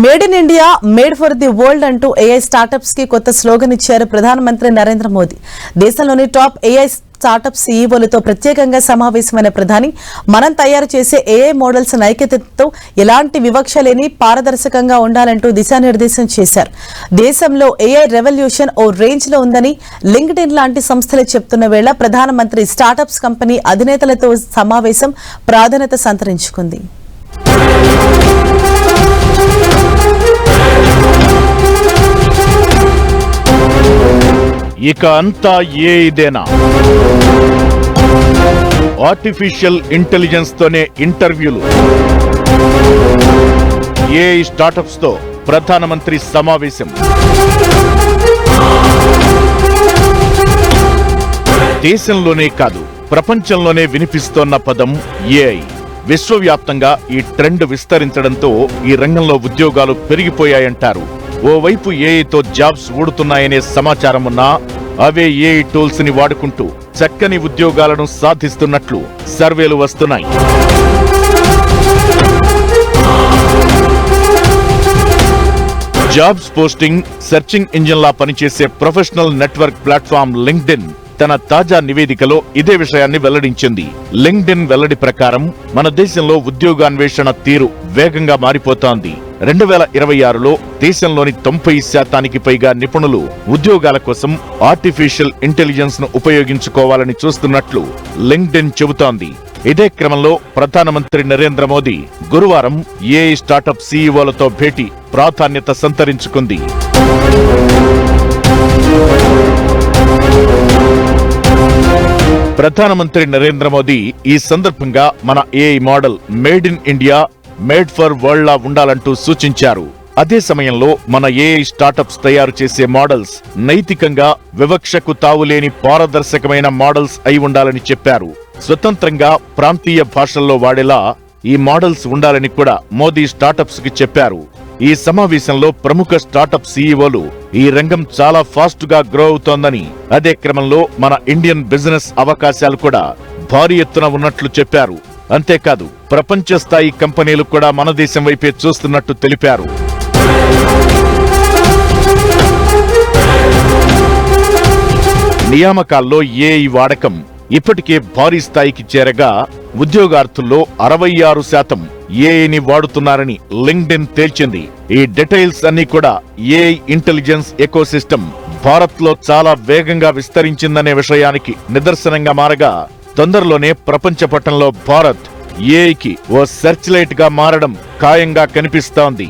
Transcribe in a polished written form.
Made in India made for the world అంటూ AI startups కి కొత్త స్లోగన్ ఇచ్చారు ప్రధానమంత్రి నరేంద్ర మోదీ. దేశంలోని టాప్ ఏఐ స్టార్టప్ సీఈఓలతో ప్రత్యేకంగా సమావేశమైన ప్రధాని మనం తయారు చేసే ఏఐ మోడల్స్ నైతికతతో ఎలాంటి వివక్ష లేని పారదర్శకంగా ఉండాలంటూ దిశానిర్దేశం చేశారు. దేశంలో ఏఐ రెవల్యూషన్ ఓ రేంజ్ లో ఉందని లింక్డ్ఇన్ లాంటి సంస్థలు చెప్తున్న వేళ ప్రధానమంత్రి స్టార్టప్స్ కంపెనీ అధినేతలతో సమావేశం ప్రాధాన్యత సంతరించుకుంది. ఇక అంతా ఏఐదేనా? ఆర్టిఫిషియల్ ఇంటెలిజెన్స్ తోనే ఇంటర్వ్యూలు. ఏఐ స్టార్టప్స్ తో ప్రధానమంత్రి సమావేశం. దేశంలోనే కాదు ప్రపంచంలోనే వినిపిస్తోన్న పదం ఏఐ. విశ్వవ్యాప్తంగా ఈ ట్రెండ్ విస్తరించడంతో ఈ రంగంలో ఉద్యోగాలు పెరిగిపోయాయంటారు. ఓవైపు ఏఐతో జాబ్స్ ఊడుతున్నాయనే సమాచారం ఉన్నా అవే ఏఐ టూల్స్ ని వాడుకుంటూ చక్కని ఉద్యోగాలను సాధిస్తున్నట్లు సర్వేలు వస్తున్నాయి. జాబ్స్ పోస్టింగ్, సెర్చింగ్ ఇంజిన్లా పనిచేసే ప్రొఫెషనల్ నెట్వర్క్ ప్లాట్ఫామ్ లింక్డ్ఇన్ తన తాజా నివేదికలో ఇదే విషయాన్ని వెల్లడించింది. లింక్డ్ఇన్ వెల్లడి ప్రకారం మన దేశంలో ఉద్యోగాన్వేషణ తీరు వేగంగా మారిపోతోంది. 2026లో దేశంలోని 90% పైగా నిపుణులు ఉద్యోగాల కోసం ఆర్టిఫిషియల్ ఇంటెలిజెన్స్ ను ఉపయోగించుకోవాలని చూస్తున్నట్లు లింక్డ్ఇన్ చెబుతోంది. ఇదే క్రమంలో ప్రధానమంత్రి నరేంద్ర మోదీ గురువారం ఏఐ స్టార్టప్ సీఈఓలతో భేటీ ప్రాధాన్యత సంతరించుకుంది. ప్రధానమంత్రి నరేంద్ర మోదీ ఈ సందర్భంగా మన AI model made in India made for world లా ఉండాలంటూ సూచించారు. అదే సమయంలో మన ఏఐ స్టార్టప్స్ తయారు చేసే మోడల్స్ నైతికంగా వివక్షకు తావులేని పారదర్శకమైన మోడల్స్ అయి ఉండాలని చెప్పారు. స్వతంత్రంగా ప్రాంతీయ భాషల్లో వాడేలా ఈ మోడల్స్ ఉండాలని కూడా మోదీ స్టార్టప్స్ కి చెప్పారు. ఈ సమావేశంలో ప్రముఖ స్టార్టప్ సీఈఓలు ఈ రంగం చాలా ఫాస్ట్ గా గ్రో అవుతోందని, అదే క్రమంలో మన ఇండియన్ బిజినెస్ అవకాశాలు కూడా భారీ ఎత్తున ఉన్నట్లు చెప్పారు. అంతేకాదు ప్రపంచ స్థాయి కంపెనీలు కూడా మన దేశం వైపే చూస్తున్నట్టు తెలిపారు. నియామకాల్లో ఏఐ వాడకం ఇప్పటికే భారీ స్థాయికి చేరగా ఉద్యోగార్థుల్లో 66% ఏఐని వాడుతున్నారని లింక్డ్ఇన్ తేల్చింది. ఈ డీటెయిల్స్ అన్ని కూడా ఏఐ ఇంటెలిజెన్స్ ఎకోసిస్టమ్ భారత్ లో చాలా వేగంగా విస్తరించిందనే విషయానికి నిదర్శనంగా మారగా తొందరలోనే ప్రపంచ పటంలో భారత్ ఏఐకి ఓ సెర్చ్ లైట్ గా మారడం ఖాయంగా కనిపిస్తోంది.